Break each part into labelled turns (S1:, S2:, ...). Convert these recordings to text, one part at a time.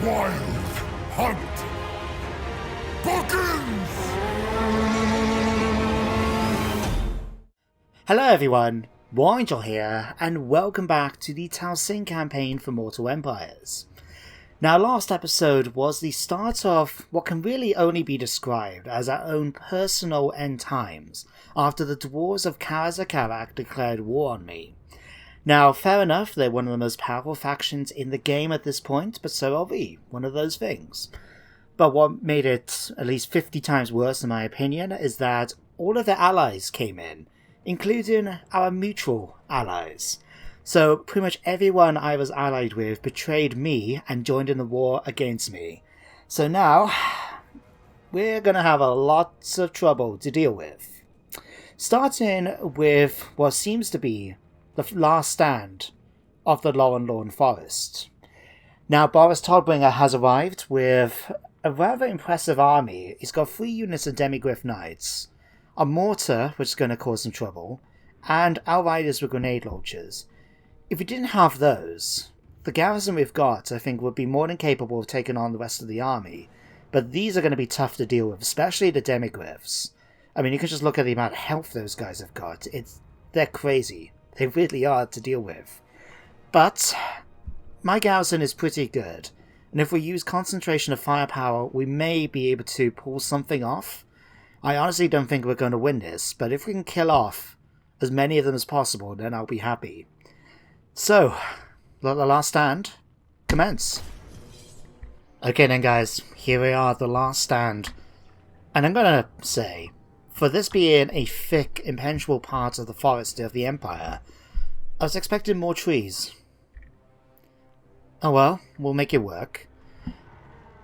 S1: wild hunt begins!
S2: Hello everyone, Warren here, and welcome back to the Talsyn campaign for Mortal Empires. Now, last episode was the start of what can really only be described as our own personal end times after the dwarves of Karazakarak declared war on me. Now, fair enough, they're one of the most powerful factions in the game at this point, but so are we, one of those things. But what made it at least 50 times worse in my opinion is that all of their allies came in, including our mutual allies. So pretty much everyone I was allied with betrayed me and joined in the war against me. So now, we're going to have a lot of trouble to deal with. Starting with what seems to be the last stand of the Lawn Forest. Now, Boris Todbringer has arrived with a rather impressive army. He's got 3 units of Demigryph Knights, a mortar, which is going to cause some trouble, and outriders with grenade launchers. If we didn't have those, the garrison we've got, I think, would be more than capable of taking on the rest of the army. But these are going to be tough to deal with, especially the Demigryphs. I mean, you can just look at the amount of health those guys have got. They're crazy. They really are to deal with. But my garrison is pretty good, and if we use concentration of firepower, we may be able to pull something off. I honestly don't think we're going to win this, but if we can kill off as many of them as possible, then I'll be happy. So, let the last stand commence. Okay then guys, here we are, the last stand. And I'm gonna say, for this being a thick, impenetrable part of the forest of the Empire, I was expecting more trees. Oh well, we'll make it work.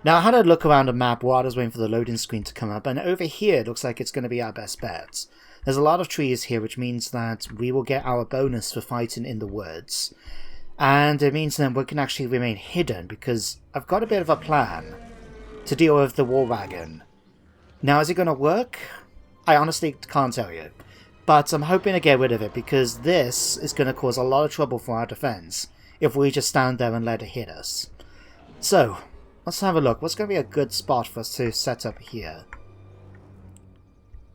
S2: Now I had a look around the map while I was waiting for the loading screen to come up, and over here it looks like it's going to be our best bet. There's a lot of trees here, which means that we will get our bonus for fighting in the woods. And it means then we can actually remain hidden, because I've got a bit of a plan to deal with the war wagon. Now, is it going to work? I honestly can't tell you. But I'm hoping to get rid of it, because this is going to cause a lot of trouble for our defense if we just stand there and let it hit us. So, let's have a look. What's going to be a good spot for us to set up here?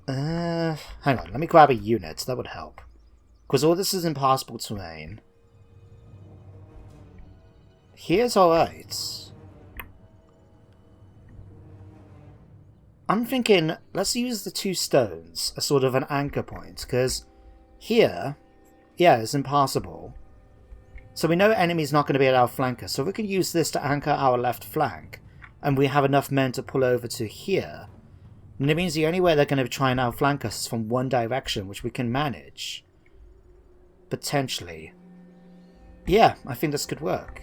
S2: Hang on, let me grab a unit, that would help. Because all this is impassable terrain. Here's alright. I'm thinking, let's use the 2 stones as sort of an anchor point, because here, yeah, it's impassable. So we know enemy's not going to be able to outflank us, so we can use this to anchor our left flank, and we have enough men to pull over to here. And it means the only way they're going to try and outflank us is from one direction, which we can manage. Potentially. Yeah, I think this could work.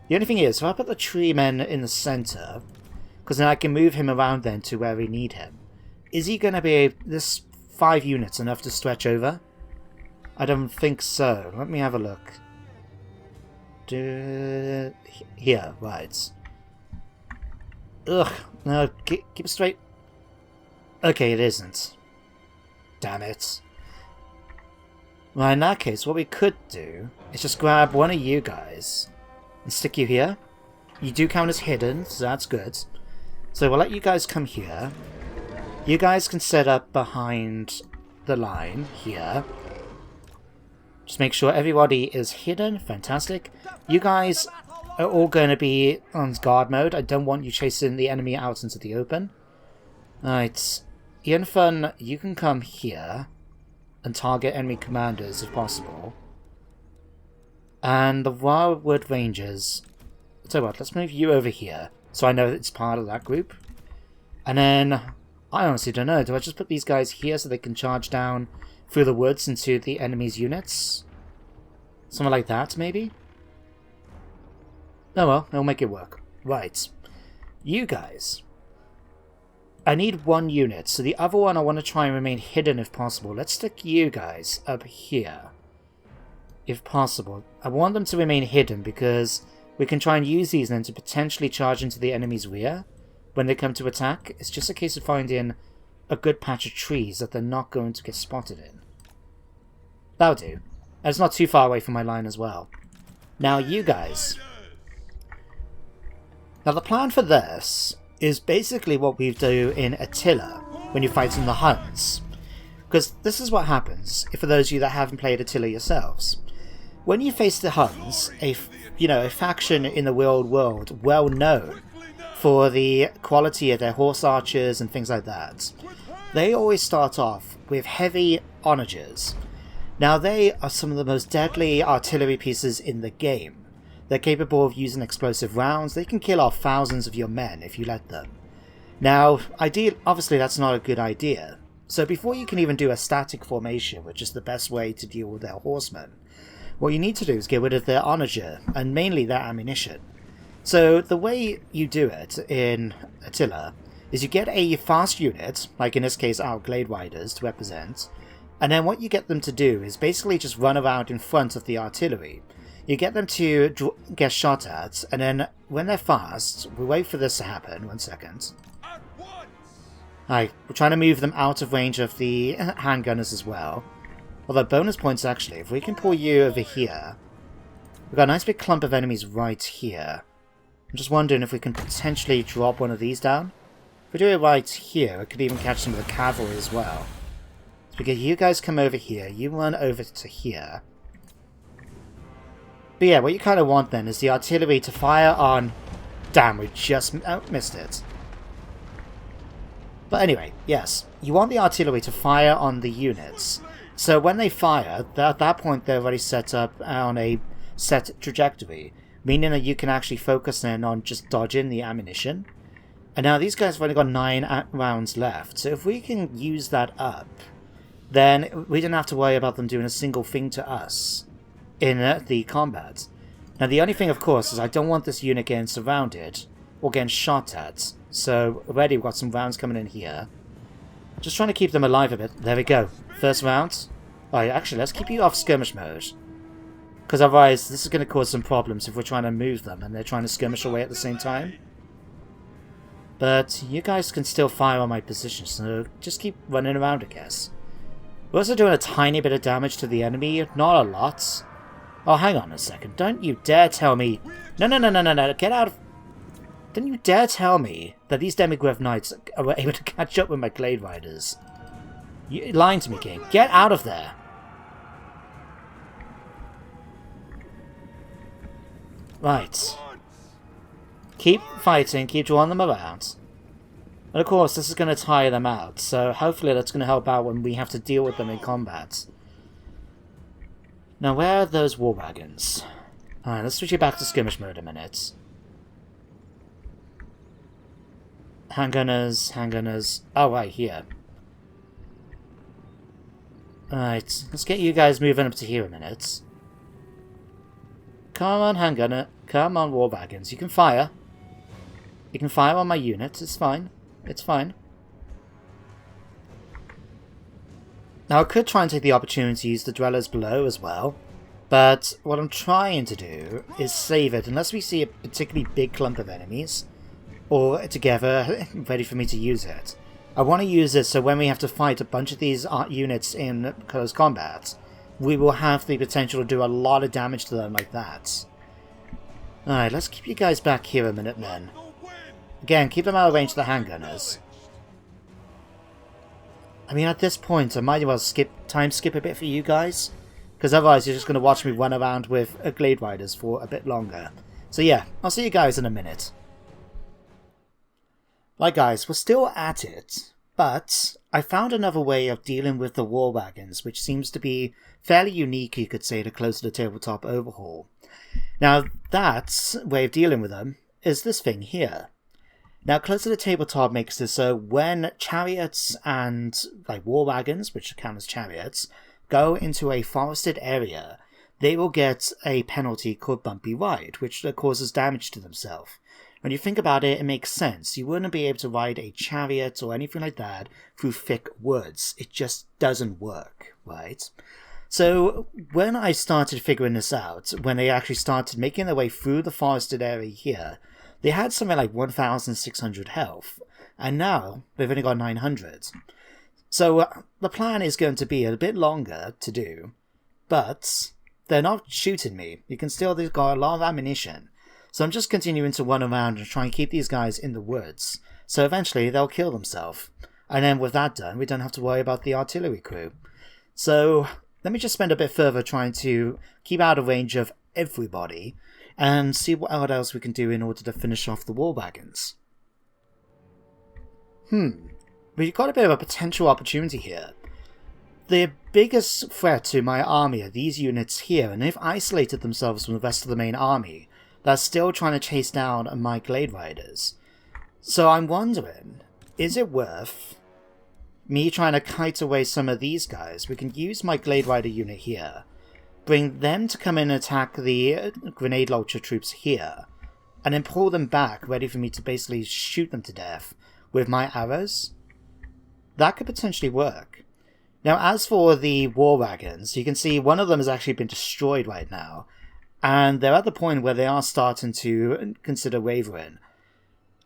S2: The only thing is, if I put the tree men in the center, because then I can move him around then to where we need him, is he going to be this 5 units enough to stretch over? I don't think so. Let me have a look. Here, right. Ugh, no, keep it straight. Okay, it isn't. Damn it. Well, in that case, what we could do is just grab one of you guys and stick you here. You do count as hidden, so that's good. So we'll let you guys come here. You guys can set up behind the line here. Just make sure everybody is hidden. Fantastic. You guys are all going to be on guard mode. I don't want you chasing the enemy out into the open. Alright. Ianfun, you can come here and target enemy commanders if possible. And the Wildwood Rangers, so what, let's move you over here so I know that it's part of that group. And then, I honestly don't know, do I just put these guys here so they can charge down through the woods into the enemy's units? Something like that, maybe? Oh well, it'll make it work. Right. You guys. I need 1 unit, so the other one I want to try and remain hidden if possible. Let's stick you guys up here. If possible. I want them to remain hidden because we can try and use these then to potentially charge into the enemy's rear when they come to attack. It's just a case of finding a good patch of trees that they're not going to get spotted in. That'll do. And it's not too far away from my line as well. Now you guys. Now the plan for this is basically what we do in Attila when you're fighting the Huns. Because this is what happens, for those of you that haven't played Attila yourselves. When you face the Huns, a faction in the real world well known for the quality of their horse archers and things like that, they always start off with heavy onagers. Now they are some of the most deadly artillery pieces in the game. They're capable of using explosive rounds. They can kill off thousands of your men if you let them. Now, obviously that's not a good idea. So before you can even do a static formation, which is the best way to deal with their horsemen, what you need to do is get rid of their onager, and mainly their ammunition. So the way you do it in Attila is you get a fast unit, like in this case our Glade Riders to represent, and then what you get them to do is basically just run around in front of the artillery. You get them to get shot at, and then when they're fast, we wait for this to happen. 1 second. Alright, we're trying to move them out of range of the handgunners as well. Although bonus points actually, if we can pull you over here, we've got a nice big clump of enemies right here. I'm just wondering if we can potentially drop one of these down. If we do it right here, we could even catch some of the cavalry as well. So we get you guys come over here, you run over to here. But yeah, what you kind of want then is the artillery to fire on... Damn, we just missed it. But anyway, yes, you want the artillery to fire on the units. So when they fire, at that point they're already set up on a set trajectory, meaning that you can actually focus in on just dodging the ammunition. And now these guys have only got 9 rounds left, so if we can use that up, then we don't have to worry about them doing a single thing to us in the combat. Now the only thing of course is I don't want this unit getting surrounded or getting shot at, so already we've got some rounds coming in here. Just trying to keep them alive a bit. There we go. First round. Alright, actually let's keep you off skirmish mode, because otherwise this is going to cause some problems if we're trying to move them and they're trying to skirmish away at the same time. But you guys can still fire on my position, so just keep running around I guess. We're also doing a tiny bit of damage to the enemy, not a lot. Oh, hang on a second. Don't you dare tell me... No, get out of... Don't you dare tell me that these Demigryph Knights were able to catch up with my Glade Riders. You're lying to me, King. Get out of there! Right. Keep fighting, keep drawing them around. And of course, this is going to tire them out, so hopefully that's going to help out when we have to deal with them in combat. Now, where are those war wagons? Alright, let's switch you back to skirmish mode a minute. Handgunners. Oh, right, here. Alright, let's get you guys moving up to here a minute. Come on, handgunner. Come on, war wagons. You can fire. You can fire on my unit. It's fine. It's fine. Now, I could try and take the opportunity to use the dwellers below as well, but what I'm trying to do is save it unless we see a particularly big clump of enemies, or together, ready for me to use it. I want to use it so when we have to fight a bunch of these units in close combat, we will have the potential to do a lot of damage to them like that. Alright, let's keep you guys back here a minute then. Again, keep them out of range of the handgunners. I mean, at this point, I might as well time skip a bit for you guys, because otherwise you're just going to watch me run around with Glade Riders for a bit longer. So yeah, I'll see you guys in a minute. Right guys, we're still at it, but I found another way of dealing with the war wagons, which seems to be fairly unique, you could say, to Close to the Tabletop Overhaul. Now, that way of dealing with them is this thing here. Now, Close to the Tabletop makes this so when chariots and war wagons, which count as chariots, go into a forested area, they will get a penalty called Bumpy Ride, which causes damage to themselves. When you think about it, it makes sense. You wouldn't be able to ride a chariot or anything like that through thick woods. It just doesn't work, right? So when I started figuring this out, when they actually started making their way through the forested area here, they had something like 1,600 health, and now they've only got 900. So the plan is going to be a bit longer to do, but they're not shooting me. You can still, they've got a lot of ammunition. So I'm just continuing to run around and try and keep these guys in the woods. So eventually they'll kill themselves. And then with that done, we don't have to worry about the artillery crew. So let me just spend a bit further trying to keep out of range of everybody and see what else we can do in order to finish off the war wagons. We've got a bit of a potential opportunity here. The biggest threat to my army are these units here, and they've isolated themselves from the rest of the main army that's still trying to chase down my Glade Riders. So I'm wondering, is it worth me trying to kite away some of these guys? We can use my Glade Rider unit here, bring them to come in and attack the grenade launcher troops here, and then pull them back, ready for me to basically shoot them to death with my arrows. That could potentially work. Now, as for the war wagons, you can see one of them has actually been destroyed right now, and they're at the point where they are starting to consider wavering.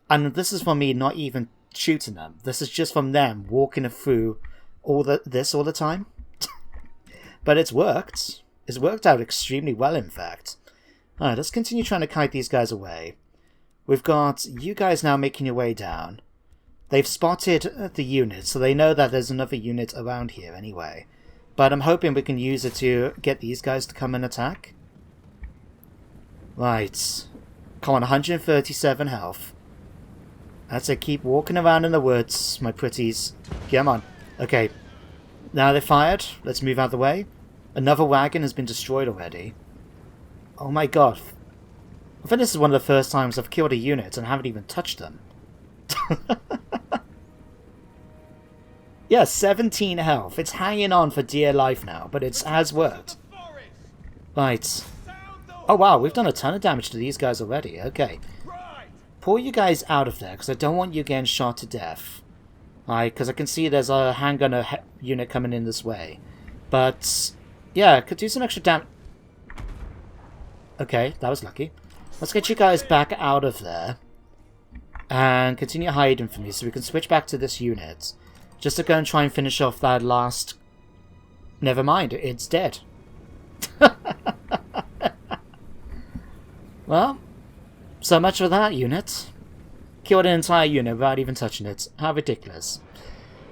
S2: And this is from me not even shooting them. This is just from them walking through this all the time. But it's worked. It's worked out extremely well, in fact. Alright, let's continue trying to kite these guys away. We've got you guys now making your way down. They've spotted the unit, so they know that there's another unit around here anyway. But I'm hoping we can use it to get these guys to come and attack. Right. Come on, 137 health. That's it, keep walking around in the woods, my pretties. Come on. Okay. Now they're fired. Let's move out of the way. Another wagon has been destroyed already. Oh my god. I think this is one of the first times I've killed a unit and haven't even touched them. Yeah, 17 health. It's hanging on for dear life now, but it has worked. Right. Oh wow, we've done a ton of damage to these guys already. Okay. Pull you guys out of there, because I don't want you getting shot to death. Alright, because I can see there's a handgunner unit coming in this way. But, yeah, could do some extra damage. Okay, that was lucky. Let's get you guys back out of there. And continue hiding from me so we can switch back to this unit. Just to go and try and finish off that last... Never mind, it's dead. Well, so much for that unit. Killed an entire unit without even touching it. How ridiculous.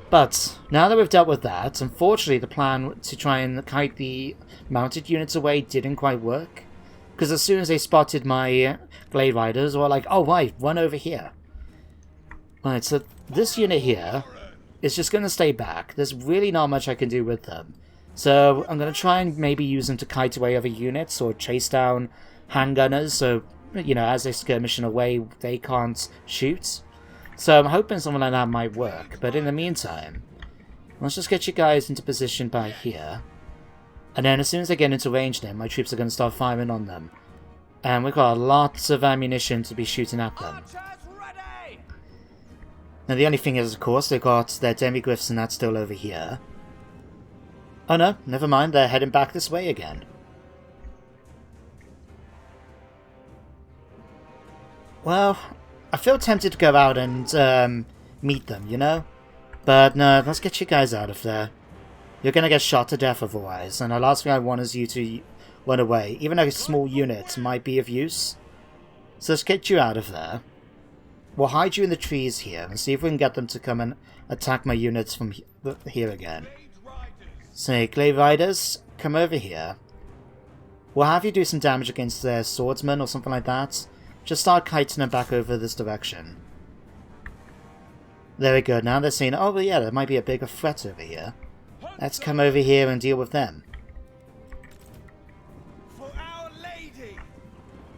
S2: But, now that we've dealt with that, unfortunately the plan to try and kite the mounted units away didn't quite work. Because as soon as they spotted my Glade Riders, they were like, oh right, run over here. Right, so this unit here is just going to stay back. There's really not much I can do with them. So I'm going to try and maybe use them to kite away other units or chase down handgunners. So, you know, as they're skirmishing away, they can't shoot. So I'm hoping something like that might work. But in the meantime, let's just get you guys into position by here. And then as soon as they get into range then, my troops are going to start firing on them. And we've got lots of ammunition to be shooting at them. Now the only thing is, of course, they've got their demiglyphs and that's still over here. Oh no, never mind, they're heading back this way again. Well, I feel tempted to go out and meet them, you know? But no, let's get you guys out of there. You're gonna get shot to death otherwise, and the last thing I want is you to run away. Even a small unit might be of use. So let's get you out of there. We'll hide you in the trees here and see if we can get them to come and attack my units from here again. Say, Glade Riders, come over here. We'll have you do some damage against their swordsmen or something like that. Just start kiting them back over this direction. There we go, now they're saying, oh well, yeah, there might be a bigger threat over here. Let's come over here and deal with them.
S1: For Our Lady.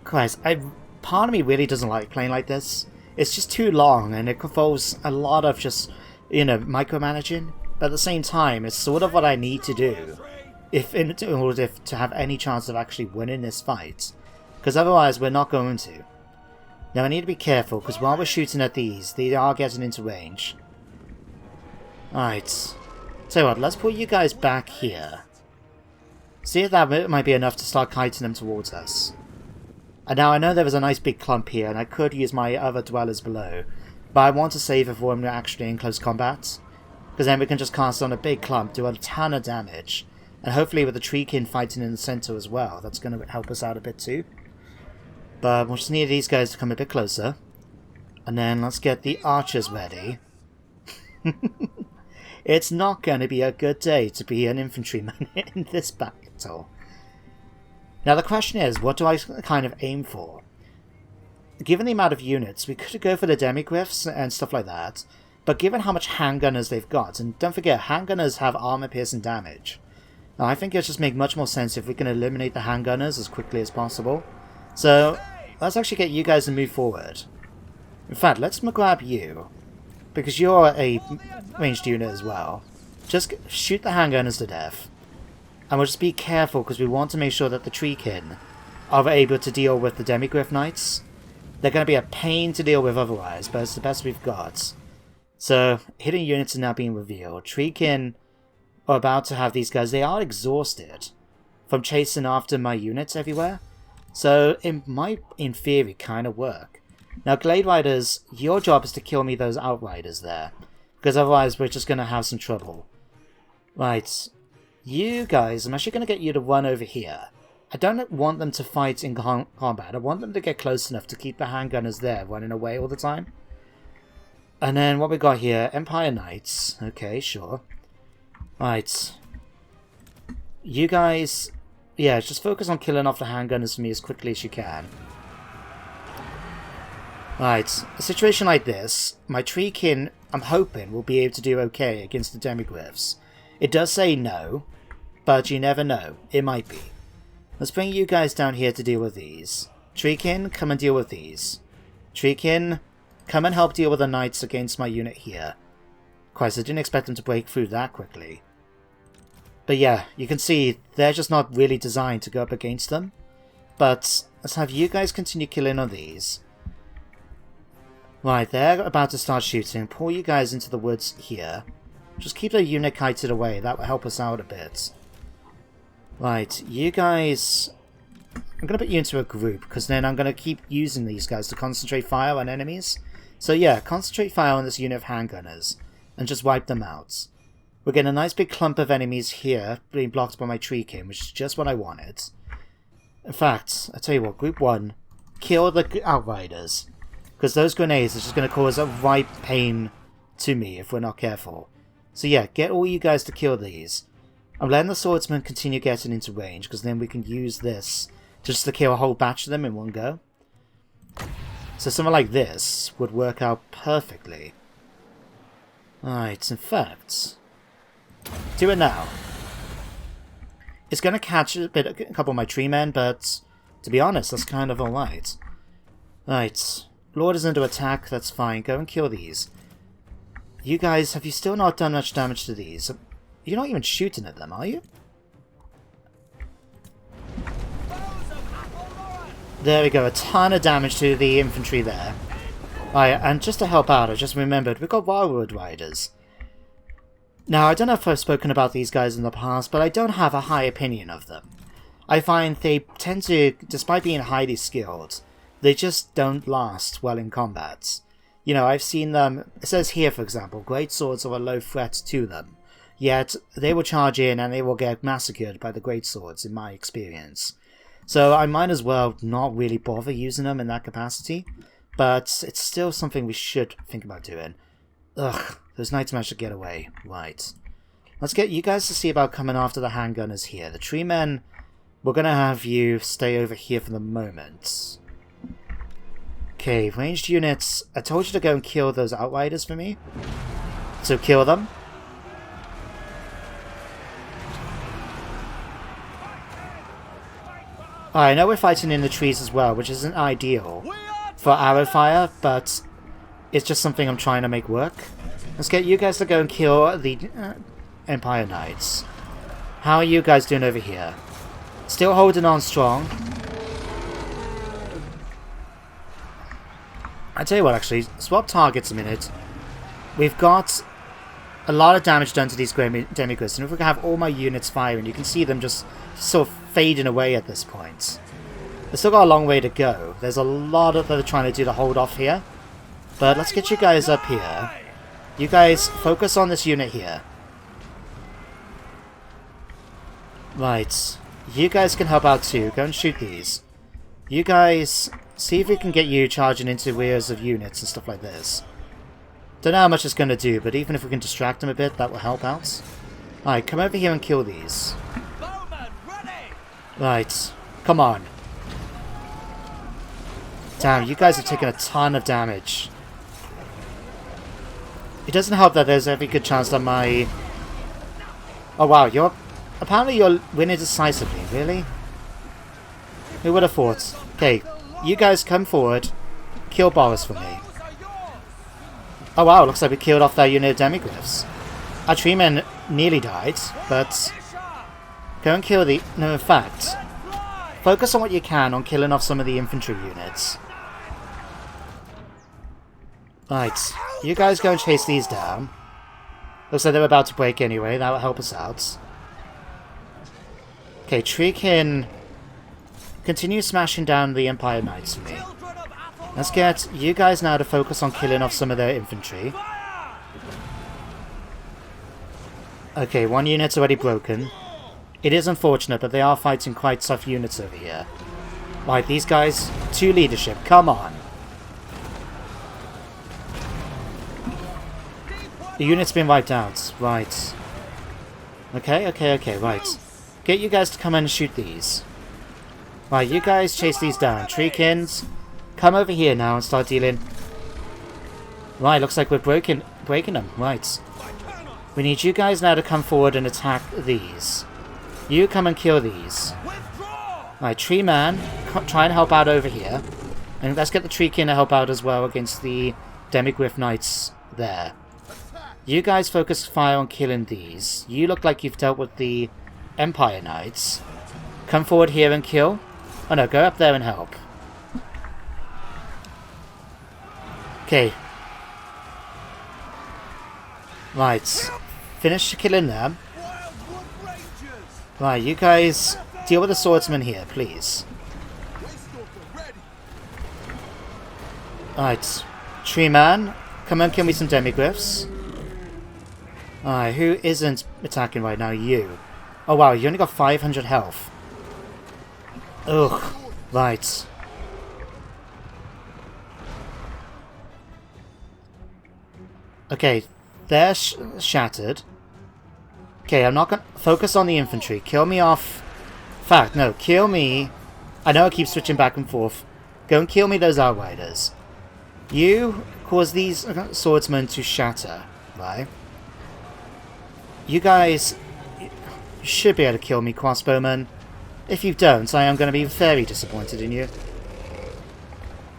S2: Christ, part of me really doesn't like playing like this. It's just too long and it involves a lot of just, you know, micromanaging. But at the same time, it's sort of what I need to do in order to have any chance of actually winning this fight. Because otherwise we're not going to. Now I need to be careful because while we're shooting at these, they are getting into range. Alright. So what, let's put you guys back here. See if that might be enough to start kiting them towards us. And now I know there was a nice big clump here and I could use my other dwellers below. But I want to save it for when we're actually in close combat. Because then we can just cast on a big clump, do a ton of damage. And hopefully with the Treekin fighting in the center as well, that's going to help us out a bit too. But we'll just need these guys to come a bit closer. And then let's get the archers ready. It's not going to be a good day to be an infantryman in this battle. Now the question is, what do I kind of aim for? Given the amount of units, we could go for the demigryphs and stuff like that. But given how much handgunners they've got, and don't forget, handgunners have armor-piercing damage. Now I think it'll just make much more sense if we can eliminate the handgunners as quickly as possible. So, let's actually get you guys to move forward. In fact, let's grab you. Because you're a ranged unit as well. Just shoot the handgunners to death. And we'll just be careful because we want to make sure that the treekin are able to deal with the demigryph knights. They're going to be a pain to deal with otherwise, but it's the best we've got. So, hidden units are now being revealed. Treekin are about to have these guys. They are exhausted from chasing after my units everywhere. So, it might, in theory, kind of work. Now, Glade Riders, your job is to kill me those Outriders there. Because otherwise, we're just going to have some trouble. Right. You guys, I'm actually going to get you to run over here. I don't want them to fight in combat. I want them to get close enough to keep the handgunners there, running away all the time. And then what we got here, Empire Knights. Okay, sure. Right. You guys, yeah, just focus on killing off the handgunners for me as quickly as you can. Right, a situation like this, my treekin, I'm hoping, will be able to do okay against the demigryphs. It does say no, but you never know. It might be. Let's bring you guys down here to deal with these. Treekin, come and deal with these. Treekin, come and help deal with the knights against my unit here. Christ, I didn't expect them to break through that quickly. But yeah, you can see they're just not really designed to go up against them. But let's have you guys continue killing on these. Right, they're about to start shooting. Pull you guys into the woods here. Just keep the unit kited away. That will help us out a bit. Right, you guys... I'm going to put you into a group, because then I'm going to keep using these guys to concentrate fire on enemies. So yeah, concentrate fire on this unit of handgunners, and just wipe them out. We're getting a nice big clump of enemies here, being blocked by my treekin, which is just what I wanted. In fact, I tell you what, Group 1, kill the Outriders. Because those grenades are just going to cause a right pain to me if we're not careful. So yeah, get all you guys to kill these. I'm letting the swordsman continue getting into range, because then we can use this just to kill a whole batch of them in one go. So something like this would work out perfectly. Alright, in fact... do it now. It's going to catch a couple of my tree men, but to be honest, that's kind of alright. Right. Lord is under attack, that's fine. Go and kill these. You guys, have you still not done much damage to these? You're not even shooting at them, are you? There we go, a ton of damage to the infantry there. Right, and just to help out, I just remembered, we've got Wildwood Riders. Now, I don't know if I've spoken about these guys in the past, but I don't have a high opinion of them. I find they tend to, despite being highly skilled, they just don't last well in combat. You know, I've seen them... It says here, for example, great swords are a low threat to them. Yet, they will charge in and they will get massacred by the great swords, in my experience. So, I might as well not really bother using them in that capacity. But, it's still something we should think about doing. Ugh, those knights managed to get away. Right. Let's get you guys to see about coming after the handgunners here. The tree men, we're going to have you stay over here for the moment. Okay, ranged units. I told you to go and kill those Outriders for me. So kill them. I know we're fighting in the trees as well, which isn't ideal for arrow fire, but it's just something I'm trying to make work. Let's get you guys to go and kill the Empire Knights. How are you guys doing over here? Still holding on strong. I tell you what, actually, swap targets a minute. We've got a lot of damage done to these demigryphs, and if we can have all my units firing, you can see them just sort of fading away at this point. They've still got a long way to go. There's a lot that they're trying to do to hold off here. But let's get you guys up here. You guys focus on this unit here. Right. You guys can help out too. Go and shoot these. You guys see if we can get you charging into rears of units and stuff like this. Don't know how much it's going to do, but even if we can distract them a bit, that will help out. Alright, come over here and kill these. Right, come on. Damn, you guys have taken a ton of damage. It doesn't help that there's every good chance that my... Oh wow, apparently you're winning decisively, really? Who would have thought? Okay, you guys come forward, kill Boris for me. Oh wow, looks like we killed off that unit of demiglyphs. Our tree men nearly died, but... Go and kill the... No, in fact, focus on what you can on killing off some of the infantry units. Right, you guys go and chase these down. Looks like they're about to break anyway, that will help us out. Okay, Tree can continue smashing down the Empire Knights for me. Let's get you guys now to focus on killing off some of their infantry. Okay, one unit's already broken. It is unfortunate, but they are fighting quite tough units over here. Right, these guys, 2 leadership, come on. The unit's been wiped out, right. Okay, right. Get you guys to come in and shoot these. Right, you guys chase these down. Treekins, come over here now and start dealing. Right, looks like we're breaking them, right. We need you guys now to come forward and attack these. You come and kill these. Right, Tree Man, try and help out over here. And let's get the Treekin to help out as well against the Demiglyph Knights there. You guys focus fire on killing these. You look like you've dealt with the Empire Knights. Come forward here and kill. Oh no, go up there and help. Okay. Right. Finish killing them. Right, you guys deal with the swordsman here, please. Right. Tree Man, come and kill me some demiglyphs. Alright, who isn't attacking right now? You. Oh wow, you only got 500 health. Ugh. Right. Okay, they're shattered. Okay, I'm not gonna focus on the infantry. Kill me off. Fact, no, kill me. I know I keep switching back and forth. Go and kill me those outriders. You cause these swordsmen to shatter, right? You guys should be able to kill me, crossbowmen. If you don't, I am going to be very disappointed in you.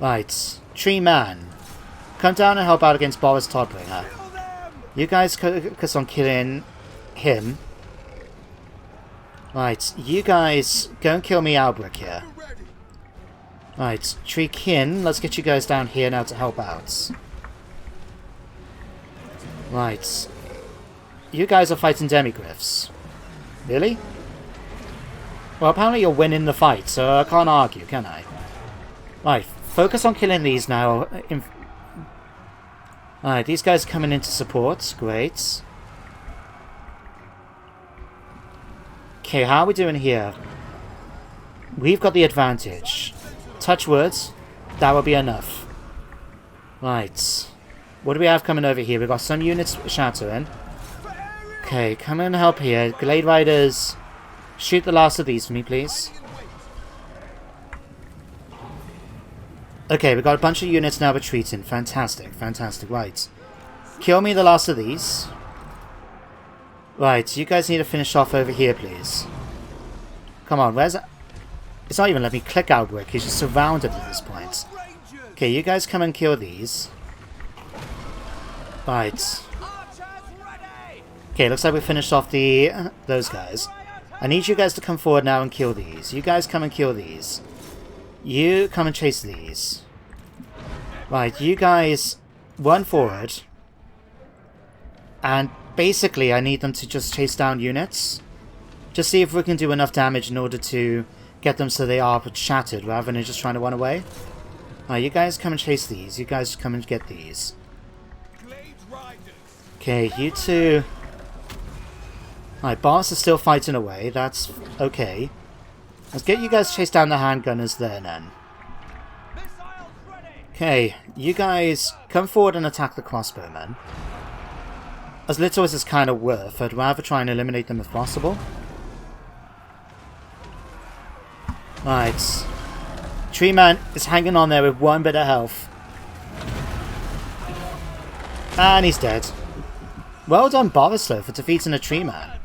S2: Right, Tree Man, come down and help out against Boris Toddbringer. You guys focus on killing him. Right, you guys go and kill me Albrecht here. Right, Treekin, let's get you guys down here now to help out. Right. You guys are fighting demiglyphs. Really? Well, apparently you're winning the fight, so I can't argue, can I? Right, focus on killing these now. Alright, these guys coming into support. Great. Okay, how are we doing here? We've got the advantage. Touch words. That will be enough. Right. What do we have coming over here? We've got some units shattering. Okay, come and help here. Glade Riders, shoot the last of these for me, please. Okay, we've got a bunch of units now retreating. Fantastic, fantastic. Right. Kill me the last of these. Right, you guys need to finish off over here, please. Come on, where's that? It's not even letting me click Outwork. He's just surrounded at this point. Okay, you guys come and kill these. Right. Okay, looks like we finished off those guys. I need you guys to come forward now and kill these. You guys come and kill these. You come and chase these. Right, you guys run forward. And basically, I need them to just chase down units. Just see if we can do enough damage in order to get them so they are shattered rather than just trying to run away. Alright, you guys come and chase these. You guys come and get these. Okay, you two... Alright, Boss is still fighting away. That's okay. Let's get you guys chase down the handgunners there then. Okay, you guys come forward and attack the crossbowmen. As little as it's kind of worth, I'd rather try and eliminate them if possible. Right. Tree Man is hanging on there with 1 bit of health. And he's dead. Well done, Borislow, for defeating a Tree Man.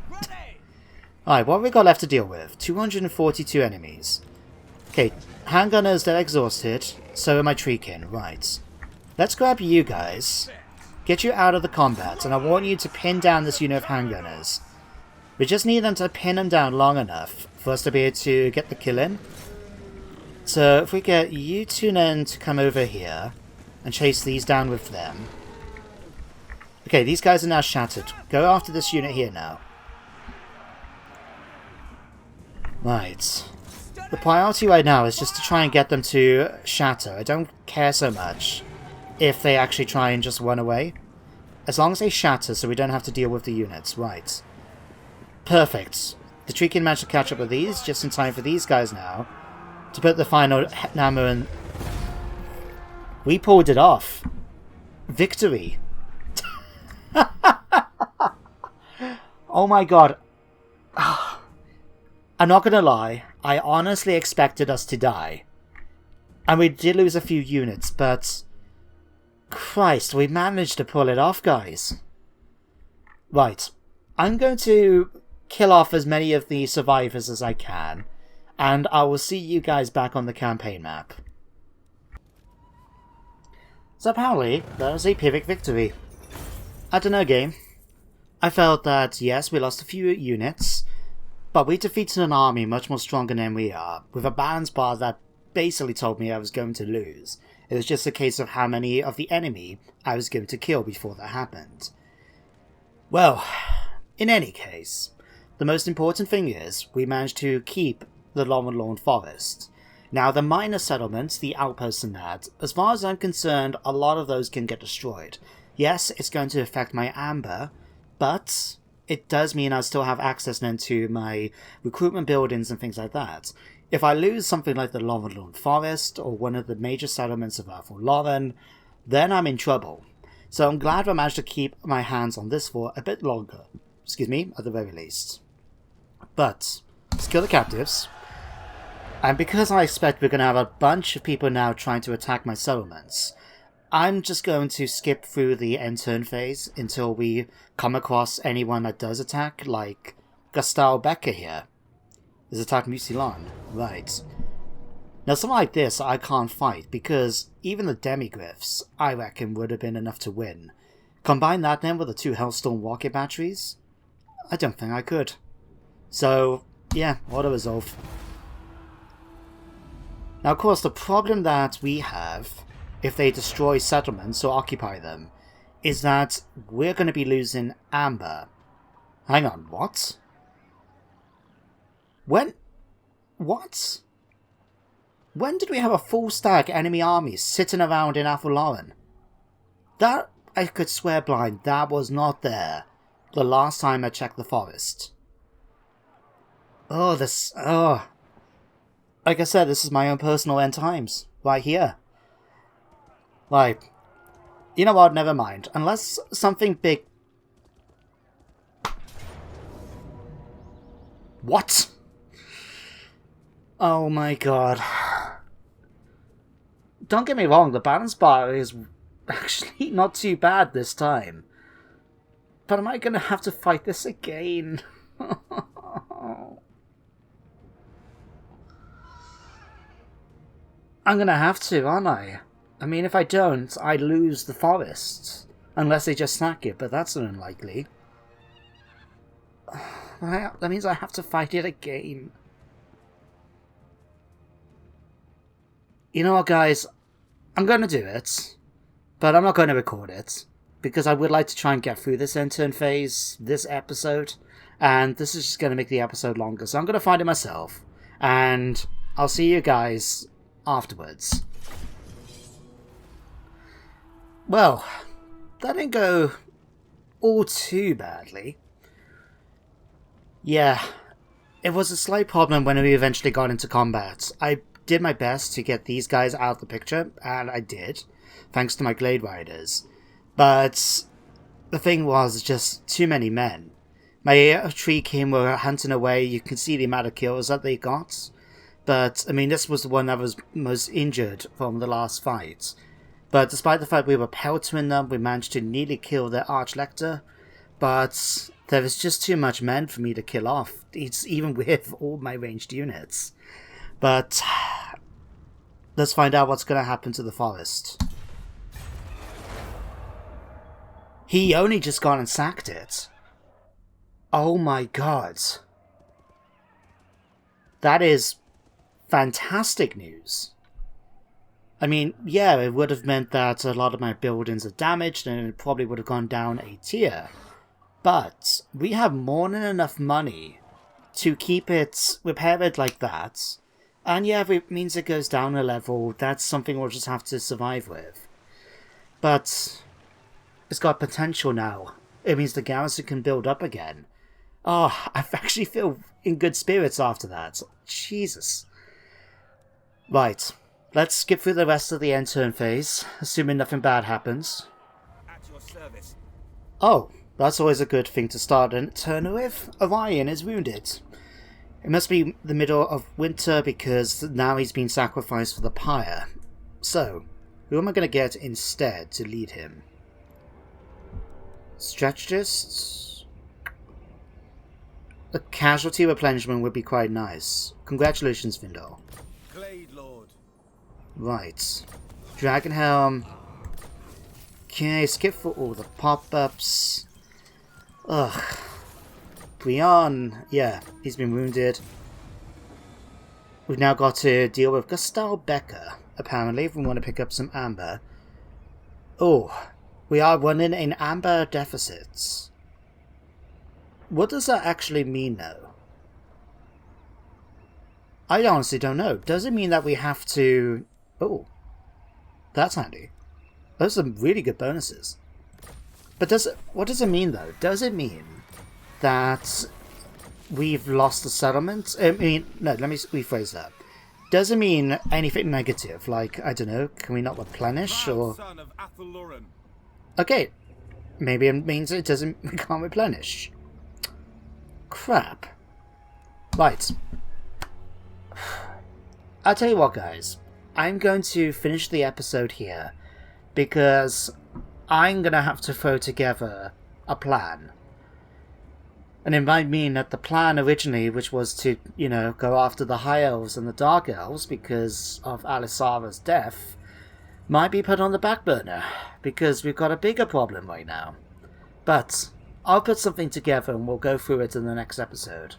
S2: Alright, what have we got left to deal with? 242 enemies. Okay, handgunners, they're exhausted. So are my treekin. Right. Let's grab you guys. Get you out of the combat, and I want you to pin down this unit of handgunners. We just need them to pin them down long enough for us to be able to get the kill in. So if we get you two men to come over here and chase these down with them. Okay, these guys are now shattered. Go after this unit here now. Right. The priority right now is just to try and get them to shatter. I don't care so much if they actually try and just run away. As long as they shatter so we don't have to deal with the units. Right. Perfect. The tree can manage to catch up with these just in time for these guys now to put the final hammer in. We pulled it off. Victory. Oh my god. I'm not gonna lie, I honestly expected us to die. And we did lose a few units, but Christ, we managed to pull it off, guys. Right. I'm going to kill off as many of the survivors as I can, and I will see you guys back on the campaign map. So apparently, that was a Pivot victory. I don't know, game. I felt that, yes, we lost a few units, but we defeated an army much more stronger than we are, with a balance bar that basically told me I was going to lose. It was just a case of how many of the enemy I was going to kill before that happened. Well, in any case, the most important thing is we managed to keep the Lawn Forest. Now, the minor settlements, the outposts and that, as far as I'm concerned, a lot of those can get destroyed. Yes, it's going to affect my amber, but it does mean I still have access then to my recruitment buildings and things like that. If I lose something like the Lawn Forest or one of the major settlements of Lauren, then I'm in trouble. So I'm glad I managed to keep my hands on this for a bit longer. Excuse me, at the very least. But let's kill the captives. And because I expect we're going to have a bunch of people now trying to attack my settlements, I'm just going to skip through the end turn phase until we come across anyone that does attack, like Gustavo Becker here. Has attacked Mucilon. Right. Now something like this I can't fight, because even the Demigryphs, I reckon, would have been enough to win. Combine that then with the 2 Hellstorm rocket batteries? I don't think I could. So, yeah, auto-resolve. Now, of course, the problem that we have, if they destroy settlements or occupy them, is that we're going to be losing amber. Hang on, what? When? What? When did we have a full stack enemy army sitting around in Lauren? That, I could swear blind, that was not there the last time I checked the forest. Oh, this... oh... Like I said, this is my own personal end times. Right here. Like, you know what, never mind. Unless something big... What? Oh my god. Don't get me wrong, the balance bar is actually not too bad this time. But am I going to have to fight this again? I'm going to have to, aren't I? I mean, if I don't, I lose the forest. Unless they just sack it, but that's unlikely. That means I have to fight it again. You know what, guys? I'm going to do it. But I'm not going to record it. Because I would like to try and get through this end turn phase, this episode. And this is just going to make the episode longer. So I'm going to find it myself. And I'll see you guys afterwards. Well, that didn't go all too badly. Yeah, it was a slight problem when we eventually got into combat. I did my best to get these guys out of the picture, and I did, thanks to my Glade Riders. But the thing was just too many men. My tree king were hunting away. You can see the amount of kills that they got. But, I mean, this was the one that was most injured from the last fight. But despite the fact we were peltering them, we managed to nearly kill their Archlector. But there was just too much men for me to kill off, even with all my ranged units. But let's find out what's going to happen to the forest. He only just gone and sacked it. Oh my god. That is fantastic news. I mean, yeah, it would have meant that a lot of my buildings are damaged and it probably would have gone down a tier. But we have more than enough money to keep it, repair it like that. And yeah, if it means it goes down a level, that's something we'll just have to survive with. But it's got potential now. It means the garrison can build up again. Oh, I actually feel in good spirits after that. Jesus. Right, let's skip through the rest of the end turn phase, assuming nothing bad happens.
S1: At your service.
S2: Oh, that's always a good thing to start a turn with. Orion is wounded. It must be the middle of winter because now he's been sacrificed for the pyre. So, who am I going to get instead to lead him? Strategist? A casualty replenishment would be quite nice. Congratulations, Vindor.
S1: Glade Lord.
S2: Right. Dragon Helm. Okay, skip for all the pop-ups. Ugh. Brian. Yeah, he's been wounded. We've now got to deal with Gustav Becker, apparently, if we want to pick up some amber. Oh, we are running in amber deficits. What does that actually mean, though? I honestly don't know. Does it mean that we have to... Oh, that's handy. Those are some really good bonuses. But what does it mean, though? Does it mean that we've lost the settlement? I mean, no, let me rephrase that. Does it mean anything negative? Like, I don't know, can we not replenish, or...
S1: Son of Athaluran.
S2: Okay, maybe it means we can't replenish. Crap. Right. I'll tell you what, guys. I'm going to finish the episode here because I'm going to have to throw together a plan. And it might mean that the plan originally, which was to, you know, go after the High Elves and the Dark Elves because of Allisara's death, might be put on the back burner because we've got a bigger problem right now. But I'll put something together and we'll go through it in the next episode.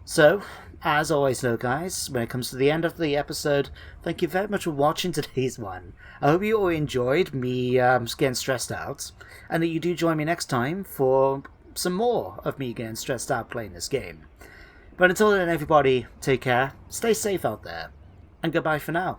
S2: So, as always though, guys, when it comes to the end of the episode, thank you very much for watching today's one. I hope you all enjoyed me getting stressed out, and that you do join me next time for some more of me getting stressed out playing this game. But until then, everybody, take care, stay safe out there, and goodbye for now.